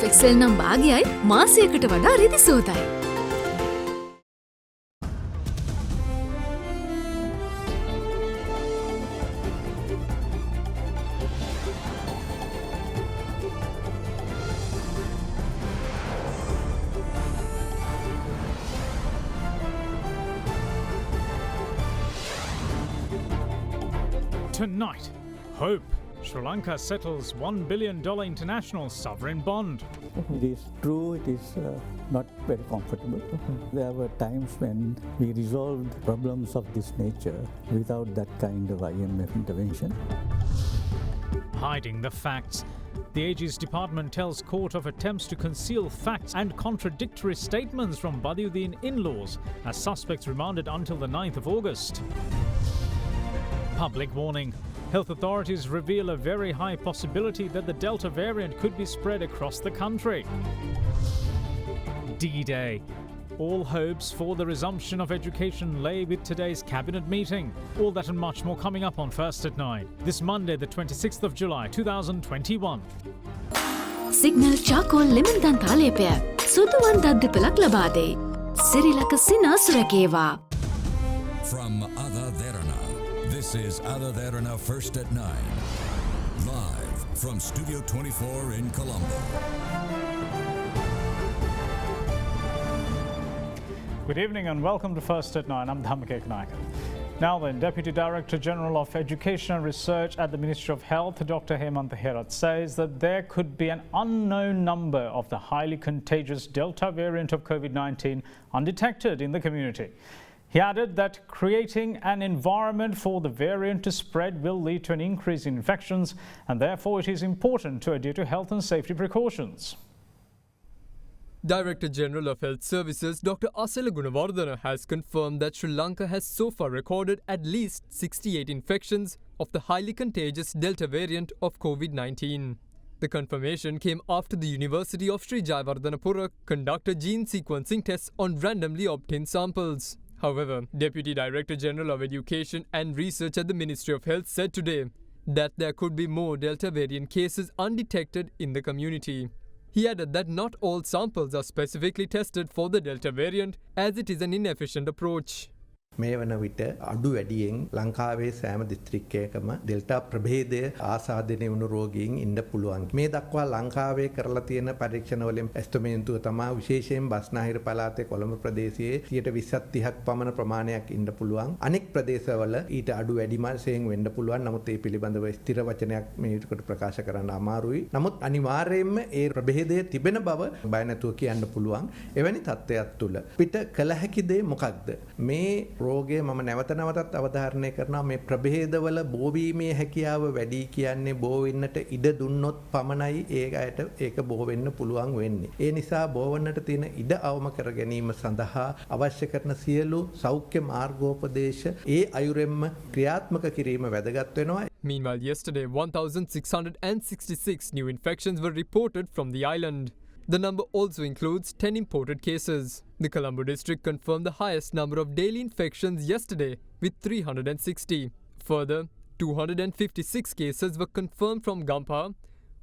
Excel නම් භාගයයි මාසයකට වඩා රිදි සෝතයි. Tonight, hope. Sri Lanka settles $1 billion international sovereign bond. It is true, it is not very comfortable. There were times when we resolved problems of this nature without that kind of IMF intervention. Hiding the facts. The AG's department tells court of attempts to conceal facts and contradictory statements from Badiuddin in-laws as suspects remanded until the 9th of August. Public warning. Health authorities reveal a very high possibility that the Delta variant could be spread across the country. D-Day. All hopes for the resumption of education lay with today's cabinet meeting. All that and much more coming up on First at 9. This Monday, the 26th of July, 2021. Signal charcoal lemon දන්තාලේපය සුදුවන් දද්දිපලක් ලබා දෙයි. සිරිලක සිනා සුරකේවා. From AdaDerana, this is AdaDerana First at 9. Live from Studio 24 in Colombo. Good evening and welcome to First at 9. I'm Dhammike Kanaka. Now then, Deputy Director General of Education and Research at the Ministry of Health, Dr. Hemantha Herath, says that there could be an unknown number of the highly contagious Delta variant of COVID-19 undetected in the community. He added that creating an environment for the variant to spread will lead to an increase in infections, and therefore it is important to adhere to health and safety precautions. Director General of Health Services Dr. Asela Gunawardena has confirmed that Sri Lanka has so far recorded at least 68 infections of the highly contagious Delta variant of COVID-19. The confirmation came after the University of Sri Jayawardenapura conducted gene sequencing tests on randomly obtained samples. However, Deputy Director General of Education and Research at the Ministry of Health said today that there could be more Delta variant cases undetected in the community. He added that not all samples are specifically tested for the Delta variant as it is an inefficient approach. මේ වන විට අඩු වැඩියෙන් ලංකාවේ සෑම දිස්ත්‍රික්කයකම delta ප්‍රභේදය ආසාදනය වුණු රෝගීන් ඉන්න පුළුවන්. මේ දක්වා ලංකාවේ කරලා තියෙන පරීක්ෂණවලින් එස්ටිමේට්තුව තමයි විශේෂයෙන් බස්නාහිර පළාතේ කොළඹ ප්‍රදේශයේ 20-30ක් පමණ ප්‍රමාණයක් ඉන්න පුළුවන්. අනෙක් ප්‍රදේශවල ඊට අඩු වැඩි මාසයෙන් වෙන්න පුළුවන්. නමුත් ඒ පිළිබඳව ස්ථිර වචනයක් මේ විදිහට ප්‍රකාශ කරන්න අමාරුයි. නමුත් අනිවාර්යයෙන්ම ඒ ප්‍රභේදය තිබෙන බව බය නැතුව කියන්න පුළුවන්. එවැනි තත්ත්වයක් තුල පිට කළ හැකි දේ මොකක්ද? මේ රෝගය මම නැවත නැවතත් අවධාරණය කරනවා මේ ප්‍රභේදවල බෝවීමේ හැකියාව වැඩි කියන්නේ බෝ වෙන්නට ඉඩ දුන්නොත් පමණයි ඒකට ඒක බෝ වෙන්න පුළුවන් වෙන්නේ. ඒ නිසා බෝ වෙන්නට තියෙන ඉඩ අවම කර ගැනීම සඳහා අවශ්‍ය කරන සියලු සෞඛ්‍ය මාර්ගෝපදේශ ඒ අයුරෙන්ම ක්‍රියාත්මක කිරීම වැදගත් වෙනවා. Meanwhile, yesterday 1,666 new infections were reported from the island. The number also includes 10 imported cases. The Colombo district confirmed the highest number of daily infections yesterday with 360. Further, 256 cases were confirmed from Gampha,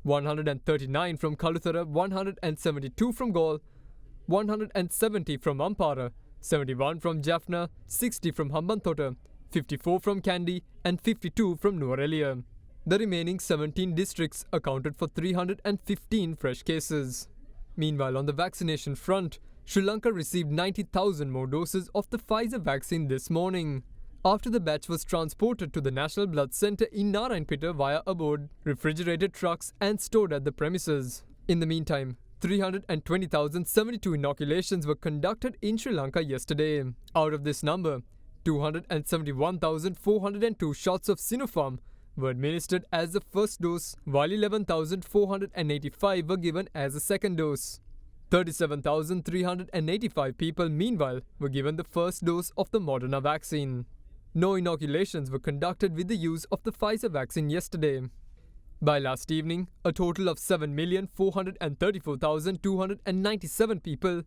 139 from Kaluthara, 172 from Galle, 170 from Ampara, 71 from Jaffna, 60 from Hambantota, 54 from Kandy and 52 from Nuwara. The remaining 17 districts accounted for 315 fresh cases. Meanwhile, on the vaccination front, Sri Lanka received 90,000 more doses of the Pfizer vaccine this morning, after the batch was transported to the National Blood Centre in Narayanpeta via aboard refrigerated trucks and stored at the premises. In the meantime, 320,072 inoculations were conducted in Sri Lanka yesterday. Out of this number, 271,402 shots of Sinopharm were administered as the first dose, while 11,485 were given as a second dose. 37,385 people, meanwhile, were given the first dose of the Moderna vaccine. No inoculations were conducted with the use of the Pfizer vaccine yesterday. By last evening, a total of 7,434,297 people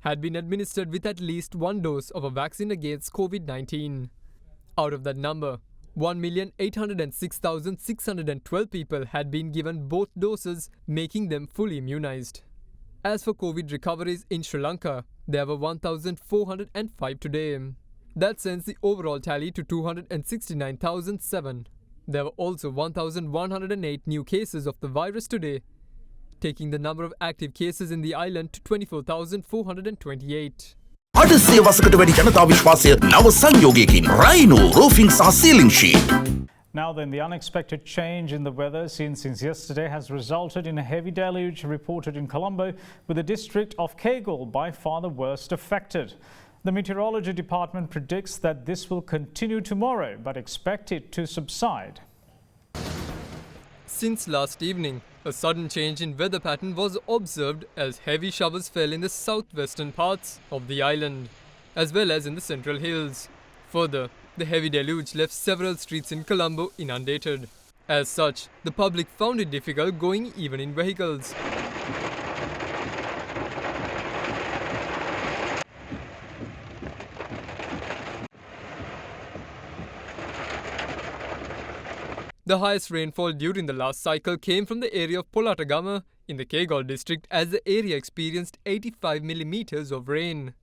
had been administered with at least one dose of a vaccine against COVID-19. Out of that number, 1,806,612 people had been given both doses, making them fully immunized. As for COVID recoveries in Sri Lanka, there were 1,405 today. That sends the overall tally to 269,007. There were also 1,108 new cases of the virus today, taking the number of active cases in the island to 24,428. අඩසේ වසකට වැඩි ජනතා විශ්වාසය නව සංයෝගයකින් Rhino රෝෆිං සහ සීලිං sheet. Now then, the unexpected change in the weather seen since yesterday has resulted in a heavy deluge reported in Colombo, with the district of Kegel by far the worst affected. The meteorology department predicts that this will continue tomorrow, but expect it to subside. Since last evening, a sudden change in weather pattern was observed as heavy showers fell in the southwestern parts of the island, as well as in the central hills. Further, the heavy deluge left several streets in Colombo inundated. As such, the public found it difficult going even in vehicles. The highest rainfall during the last cycle came from the area of Polatagama in the Kegel district, as the area experienced 85 millimeters of rain.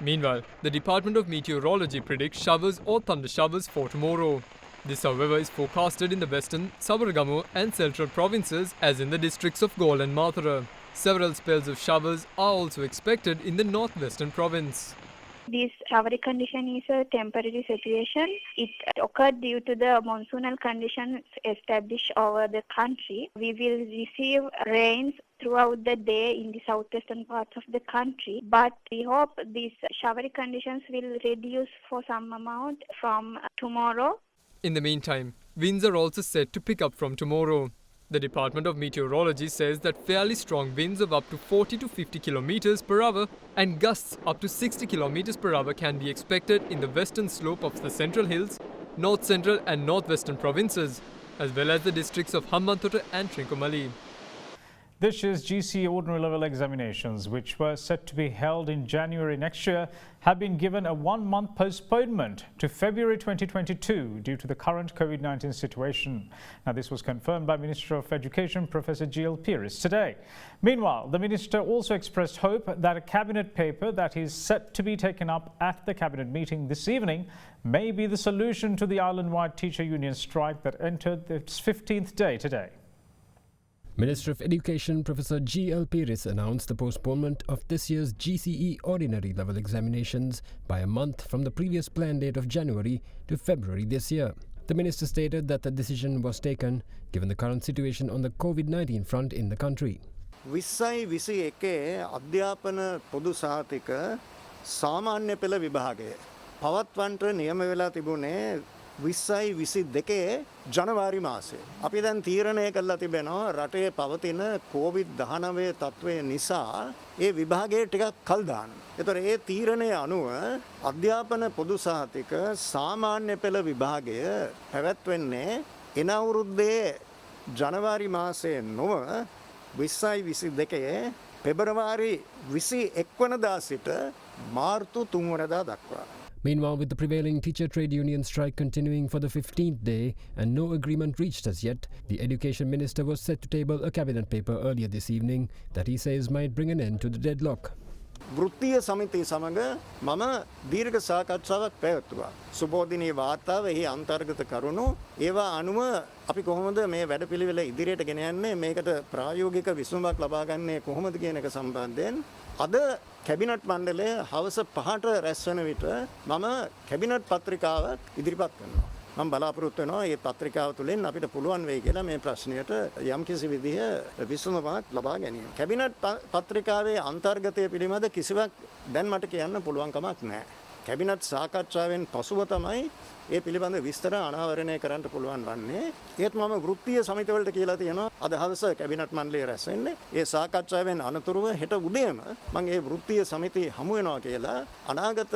Meanwhile, the Department of Meteorology predicts showers or thunder showers for tomorrow. This, however, is forecasted in the western, Sabaragamu and central provinces, as in the districts of Galle and Mathura. Several spells of showers are also expected in the northwestern province. This showery condition is a temporary situation. It occurred due to the monsoonal conditions established over the country. We will receive rains throughout the day in the southwestern parts of the country, but we hope these showery conditions will reduce for some amount from tomorrow. In the meantime, winds are also set to pick up from tomorrow. The Department of Meteorology says that fairly strong winds of up to 40 to 50 kilometers per hour and gusts up to 60 kilometers per hour can be expected in the western slope of the central hills, north central and northwestern provinces, as well as the districts of Hambantota and Trincomalee. This year's GCE ordinary level examinations, which were set to be held in January next year, have been given a 1-month postponement to February 2022 due to the current COVID-19 situation. Now, this was confirmed by Minister of Education Professor G.L. Pires today. Meanwhile, the minister also expressed hope that a cabinet paper that is set to be taken up at the cabinet meeting this evening may be the solution to the island-wide teacher union strike that entered its 15th day today. Minister of Education Professor G.L. Pires announced the postponement of this year's GCE ordinary level examinations by a month from the previous planned date of January to February this year. The minister stated that the decision was taken given the current situation on the COVID-19 front in the country. 2021 අධ්‍යාපන පොදු සහතික සාමාන්‍ය පෙළ විභාගය පවත්වන්නට නියම වෙලා තිබුණේ 2022 ජනවාරි මාසයේ. අපි දැන් තීරණය කළා තිබෙනවා රටේ පවතින COVID-19 තත්ත්වය නිසා ඒ විභාගය ටිකක් කල් දාන්න. ඒතර ඒ තීරණය අනුව අධ්‍යාපන පොදු සහතික සාමාන්‍ය පෙළ විභාගය පැවැත්වෙන්නේ එන අවුරුද්දේ ජනවාරි මාසයේ නොව 2022 පෙබරවාරි 21 වනදා සිට මාර්තු 3 වනදා දක්වා. Meanwhile, with the prevailing teacher trade union strike continuing for the 15th day and no agreement reached as yet, the education minister was set to table a cabinet paper earlier this evening that he says might bring an end to the deadlock. වෘත්තීය සමිතිය සමග මම දීර්ඝ සාකච්ඡාවක් පැවැත්තුවා. සුබෝධිනී වාර්තාව එහි අන්තර්ගත කරුණු ඒවා අනුව අපි කොහොමද මේ වැඩපිළිවෙල ඉදිරියට ගෙන යන්නේ මේකට ප්‍රායෝගික විසඳුමක් ලබා ගන්නේ කොහොමද කියන එක සම්බන්ධයෙන් අද කැබිනට් මණ්ඩලය හවස 5ට රැස් වෙන විට මම කැබිනට් පත්‍රිකාවක් ඉදිරිපත් කරනවා. මම බලාපොරොත්තු වෙනවා මේ පත්‍රිකාව තුළින් අපිට පුළුවන් වෙයි කියලා මේ ප්‍රශ්නයට යම්කිසි විදිහ විසඳුමක් ලබා ගැනීම. කැබිනට් පත්‍රිකාවේ අන්තර්ගතය පිළිබඳ කිසිවක් දැන් මට කියන්න පුළුවන් කමක් නැහැ. කැබිනට් සාකච්ඡාවෙන් පසුව තමයි ඒ පිළිබඳ විස්තර අනාවරණය කරන්න පුළුවන් වන්නේ. ඒත් මම වෘත්තීය සමිතිවලට කියලා තියෙනවා අද හවස කැබිනට් මණ්ඩලය රැස් වෙන්නේ. ඒ සාකච්ඡාවෙන් අනතුරුව හෙට උදේම මම ඒ වෘත්තීය සමිතිය හමු වෙනවා කියලා අනාගත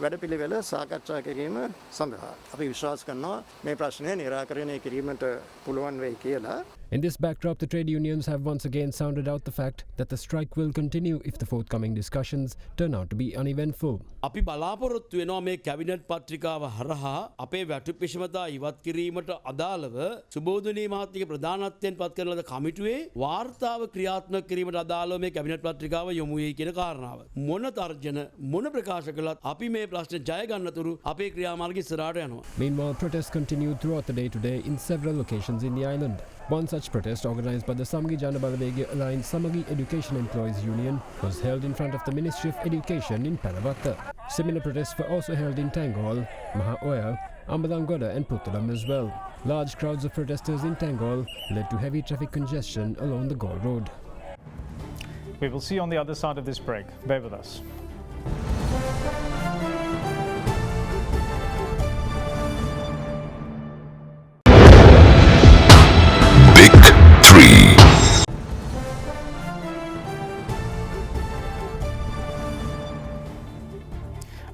වැඩපිළිවෙල සාකච්ඡා කිරීම සඳහා අපි විශ්වාස කරනවා මේ ප්‍රශ්නය निराකරණය කිරීමට පුළුවන් වෙයි කියලා. In this backdrop, the trade unions have once again sounded out the fact that the strike will continue if the forthcoming discussions turn out to be uneventful. අපි බලාපොරොත්තු වෙනවා මේ කැබිනට් පත්‍රිකාව හරහා අපේ වැටුප් විෂමතා ඉවත් කිරීමට අදාළව සුබෝධනී මහත්මියගේ ප්‍රධානත්වයෙන් පත් කරන ලද කමිටුවේ වාර්තාව ක්‍රියාත්මක කිරීමට අදාළව මේ කැබිනට් පත්‍රිකාව යොමු වෙයි කියන කාරණාව. මොන තර්ජන මොන ප්‍රකාශ කළත් අපි මේ ප්‍රශ්නේ ජය ගන්නතුරු අපේ ක්‍රියාමාර්ගය ඉස්සරහට යනවා. Meanwhile, protests continued throughout the day today in several locations in the island. One such protest, organized by the Samagi Janabalabegi Alliance Samagi Education Employees Union, was held in front of the Ministry of Education in Paravatta. Similar protests were also held in Tangol, Mahaoyal, Ambalangoda and Puttalam as well. Large crowds of protesters in Tangol led to heavy traffic congestion along the Gaul Road. We will see on the other side of this break. Bear with us.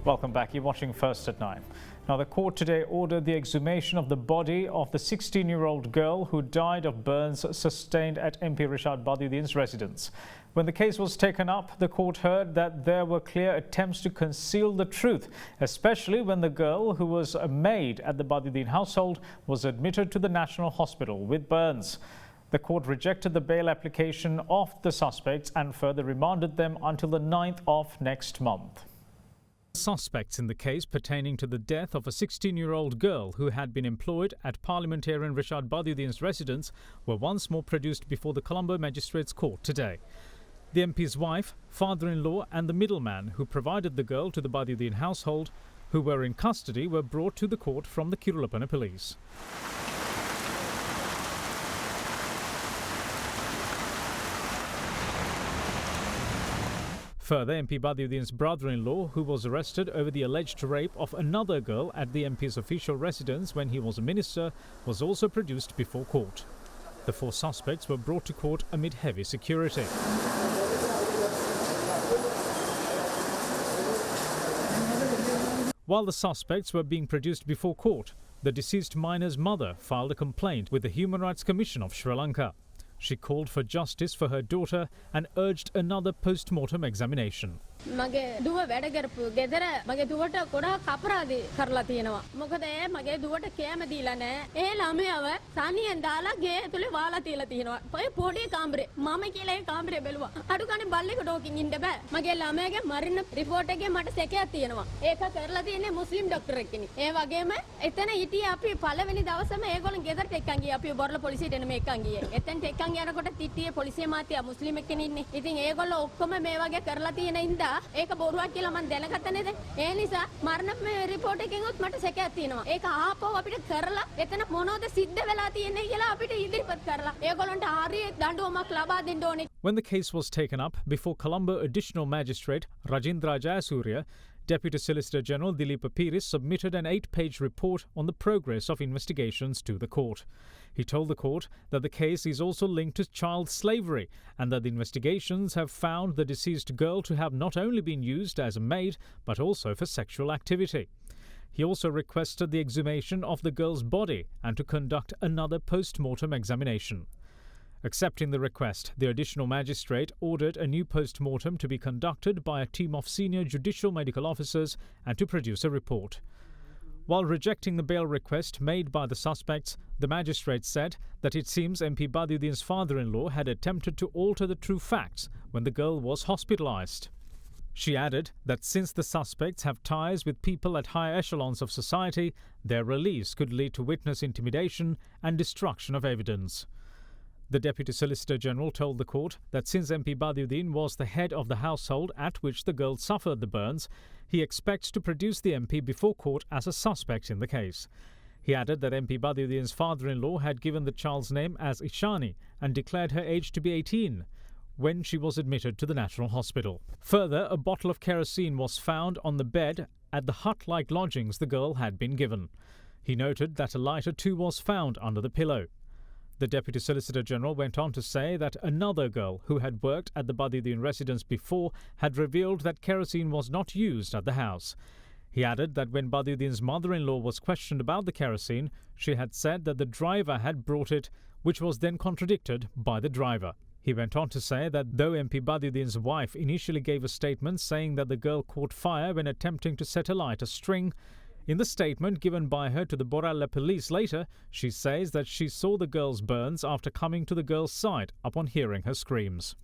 Welcome back. You're watching First at 9. Now, the court today ordered the exhumation of the body of the 16-year-old girl who died of burns sustained at MP Rishad Badiuddin's residence. When the case was taken up, the court heard that there were clear attempts to conceal the truth, especially when the girl, who was a maid at the Badiuddin household, was admitted to the National Hospital with burns. The court rejected the bail application of the suspects and further remanded them until the 9th of next month. Suspects in the case pertaining to the death of a 16-year-old girl who had been employed at parliamentarian Rishad Badiuddin's residence were once more produced before the Colombo Magistrates Court today. The MP's wife, father-in-law and the middleman who provided the girl to the Badiuddin household, who were in custody, were brought to the court from the Kirulapana police. Further, MP Badiuddin's brother-in-law, who was arrested over the alleged rape of another girl at the MP's official residence when he was a minister, was also produced before court. The 4 suspects were brought to court amid heavy security. While the suspects were being produced before court, the deceased minor's mother filed a complaint with the Human Rights Commission of Sri Lanka. She called for justice for her daughter and urged another post-mortem examination. මගේ දුව වැඩ කරපු ගෙදර මගේ දුවට ගොඩාක් අපරාධ කරලා තියෙනවා. මොකද මගේ දුවට කෑම දීලා නැහැ. ඒ ළමයාව තනියෙන් දාලා ගේ ඇතුලේ වාලා තියලා තියෙනවා. ඔය පොඩි කාමරේ මම කියලා ඒ කාමරේ බැලුවා. අඩු ගානේ බල්ලෙකුට ඕකින් ඉන්න බෑ. මගේ ළමයාගේ මරණ රිපෝට් එකේ මට සැකයක් තියෙනවා. ඒක කරලා තියෙන්නේ මුස්ලිම් ડોක්ටර් එක්කනේ. ඒ වගේම එතන හිටියේ අපි පළවෙනි දවසේම ඒගොල්ලන් ගෙදරට එක්කන් ගියා. අපි බොරළ පොලිසියට එන මේ එක්කන් ගියේ. එතෙන්ට එක්කන් යනකොට තිට්ටියේ පොලිසිය මාත්‍යා මුස්ලිම් එක්කනේ ඉන්නේ. ඉතින් ඒගොල්ලෝ ඔක්කොම මේ වගේ කරලා තියෙන ඉඳා ඒක බොරුවක් කියලා මම දැනගත්ත නේද? ඒ නිසා මරණ රිපෝට් එකෙන්වත් මට සැකයක් තියෙනවා. ඒක ආපහු අපිට කරලා එතන මොනවද සිද්ධ වෙලා තියෙන්නේ කියලා අපිට ඉදිරිපත් කරලා ඒගොල්ලන්ට හරිය දඬුවමක් ලබා දෙන්න ඕනේ. When the case was taken up before Colombo Additional Magistrate Rajindra Jayasuriya, Deputy Solicitor General Dilip Piris submitted an 8-page report on the progress of investigations to the court. He told the court that the case is also linked to child slavery and that the investigations have found the deceased girl to have not only been used as a maid but also for sexual activity. He also requested the exhumation of the girl's body and to conduct another post-mortem examination. Accepting the request, the additional magistrate ordered a new post-mortem to be conducted by a team of senior judicial medical officers and to produce a report. While rejecting the bail request made by the suspects, the magistrate said that it seems MP Badiuddin's father-in-law had attempted to alter the true facts when the girl was hospitalized. She added that since the suspects have ties with people at higher echelons of society, their release could lead to witness intimidation and destruction of evidence. The Deputy Solicitor General told the court that since MP Badiuddin was the head of the household at which the girl suffered the burns, he expects to produce the MP before court as a suspect in the case. He added that MP Badiuddin's father-in-law had given the child's name as Ishani and declared her age to be 18 when she was admitted to the National Hospital. Further, a bottle of kerosene was found on the bed at the hut-like lodgings the girl had been given. He noted that a lighter too was found under the pillow. The Deputy Solicitor General went on to say that another girl who had worked at the Badiuddin residence before had revealed that kerosene was not used at the house. He added that when Badiuddin's mother-in-law was questioned about the kerosene, she had said that the driver had brought it, which was then contradicted by the driver. He went on to say that though MP Badiuddin's wife initially gave a statement saying that the girl caught fire when attempting to set alight a string, In the statement given by her to the Boralla police later, she says that she saw the girl's burns after coming to the girl's side upon hearing her screams.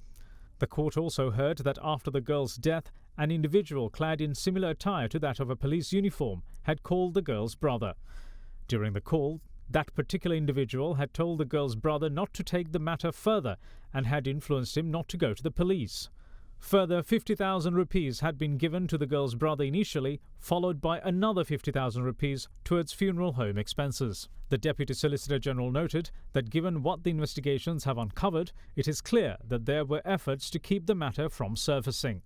The court also heard that after the girl's death, an individual clad in similar attire to that of a police uniform had called the girl's brother. During the call, that particular individual had told the girl's brother not to take the matter further and had influenced him not to go to the police. Further, 50,000 rupees had been given to the girl's brother initially, followed by another 50,000 rupees towards funeral home expenses. The Deputy Solicitor General noted that given what the investigations have uncovered, it is clear that there were efforts to keep the matter from surfacing.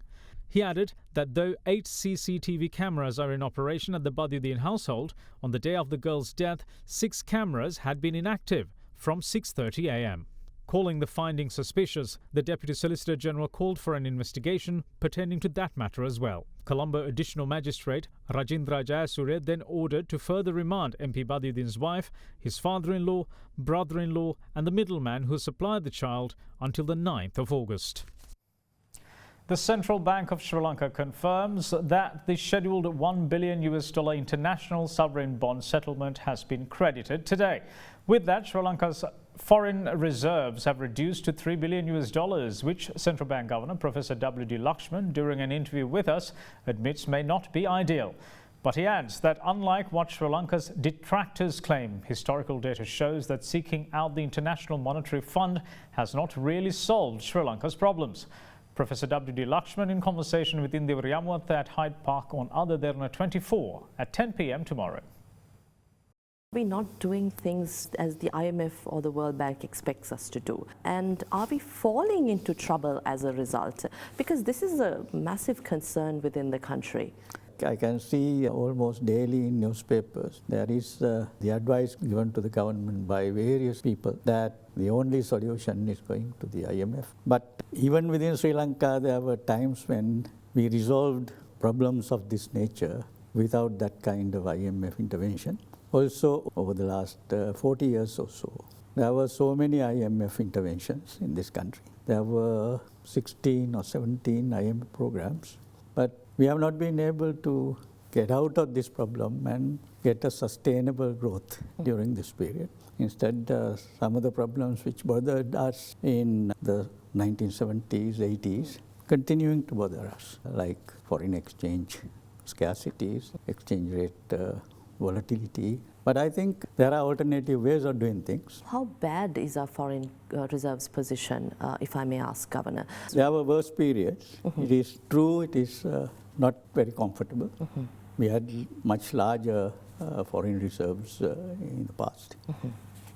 He added that though 8 CCTV cameras are in operation at the Badiuddin household, on the day of the girl's death, 6 cameras had been inactive from 6:30 a.m. Calling the findings suspicious, the Deputy Solicitor General called for an investigation pertaining to that matter as well. Colombo Additional Magistrate Rajendra Jayasuriya then ordered to further remand MP Badiuddin's wife, his father-in-law, brother-in-law and the middleman who supplied the child until the 9th of August. The Central Bank of Sri Lanka confirms that the scheduled $1 billion international sovereign bond settlement has been credited today. With that, Sri Lanka's foreign reserves have reduced to $3 billion, which Central Bank Governor Professor W.D. Lakshman, during an interview with us, admits may not be ideal. But he adds that unlike what Sri Lanka's detractors claim, historical data shows that seeking out the International Monetary Fund has not really solved Sri Lanka's problems. Professor W.D. Lakshman in conversation with Indiva Riyamwatha at Hyde Park on AdaDerana 24 at 10 p.m. tomorrow. We're not doing things as the IMF or the World Bank expects us to do. And are we falling into trouble as a result? Because this is a massive concern within the country. I can see almost daily in newspapers there is the advice given to the government by various people that the only solution is going to the IMF. But even within Sri Lanka there were times when we resolved problems of this nature without that kind of IMF intervention. Also, over the last 40 years or so, there were so many IMF interventions in this country. There were 16 or 17 IMF programs, but we have not been able to get out of this problem and get a sustainable growth during this period. Instead, some of the problems which bothered us in the 1970s, 80s, continuing to bother us, like foreign exchange scarcities, exchange rate volatility. But I think there are alternative ways of doing things. How bad is our foreign reserves position, if I may ask, Governor? There were worse periods. It is true, it is not very comfortable. We had much larger foreign reserves in the past.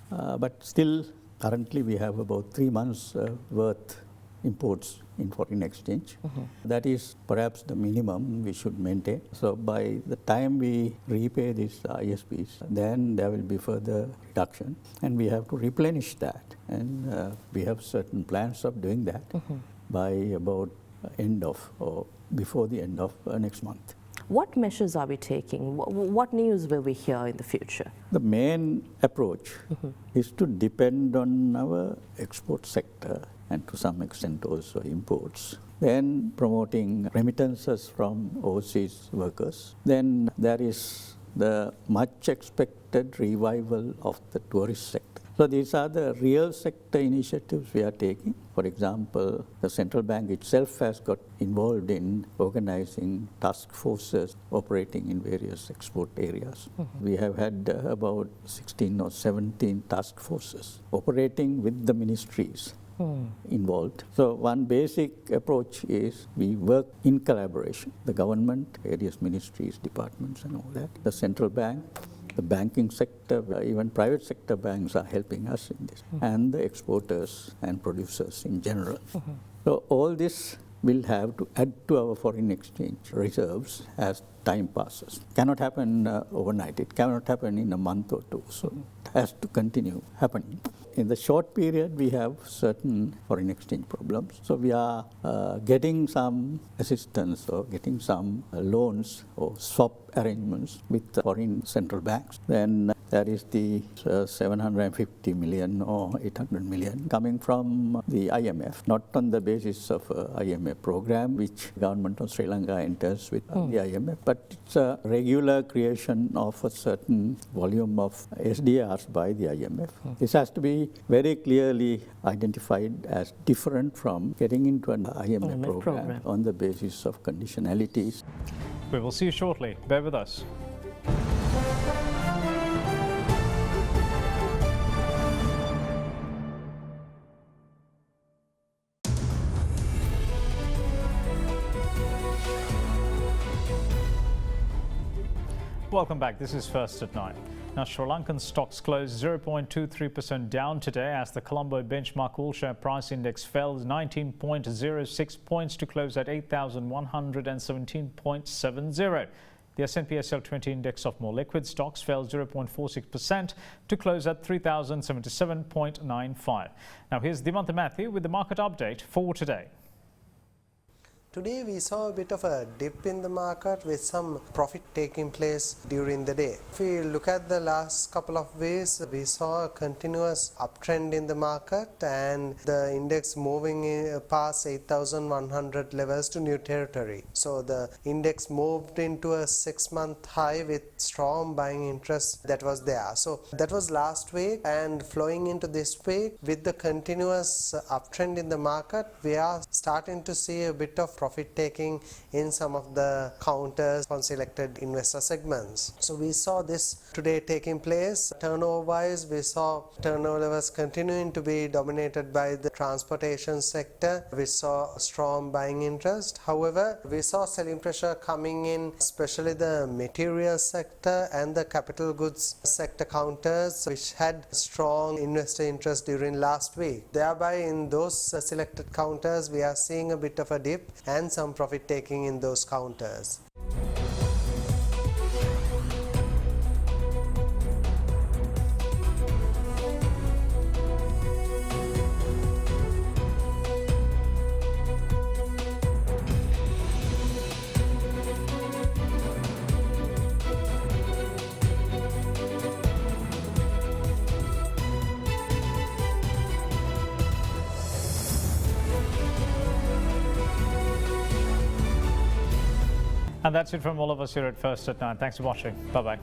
But still, currently we have about 3 months worth imports in foreign exchange. That is perhaps the minimum we should maintain. So by the time we repay these ISPs, then there will be further reduction and we have to replenish that. And we have certain plans of doing that by about end of or before the end of next month. What measures are we taking? What news will we hear in the future? The main approach is to depend on our export sector and to some extent also imports. Then promoting remittances from overseas workers. Then there is the much expected revival of the tourist sector. So these are the real sector initiatives we are taking. For example, the central bank itself has got involved in organizing task forces operating in various export areas. We have had about 16 or 17 task forces operating with the ministries involved. So one basic approach is we work in collaboration. The government, various ministries, departments and all that. The central bank, the banking sector, even private sector banks are helping us in this. And the exporters and producers in general. So all this will have to add to our foreign exchange reserves as time passes. Cannot happen overnight. It cannot happen in a month or two. So it has to continue happening. In the short period, we have certain foreign exchange problems. So we are getting some assistance or getting some loans or swap arrangements with foreign central banks. Then That is the 750 million or 800 million coming from the IMF, not on the basis of IMF program, which government of Sri Lanka enters with the IMF, but it's a regular creation of a certain volume of SDRs by the IMF. This has to be very clearly identified as different from getting into an IMF program on the basis of conditionalities. We will see you shortly. Bear with us. Welcome back. This is First at 9. Now, Sri Lankan stocks closed 0.23% down today as the Colombo benchmark all-share price index fell 19.06 points to close at 8,117.70. The S&P SL20 index of more liquid stocks fell 0.46% to close at 3,077.95. Now, here's Dimantha Matthew with the market update for today. Today we saw a bit of a dip in the market with some profit taking place during the day. If we look at the last couple of days, we saw a continuous uptrend in the market and the index moving past 8,100 levels to new territory. So the index moved into a 6-month high with strong buying interest that was there. So that was last week, and flowing into this week with the continuous uptrend in the market, we are starting to see a bit of profit taking in some of the counters on selected investor segments. So we saw this today taking place. Turnover wise, we saw turnover levels continuing to be dominated by the transportation sector. We saw strong buying interest. However, we saw selling pressure coming in, especially the material sector and the capital goods sector counters, which had strong investor interest during last week. Thereby, in those selected counters, we are seeing a bit of a dip and some profit taking in those counters. And that's it from all of us here at First at 9. Thanks for watching. Bye-bye.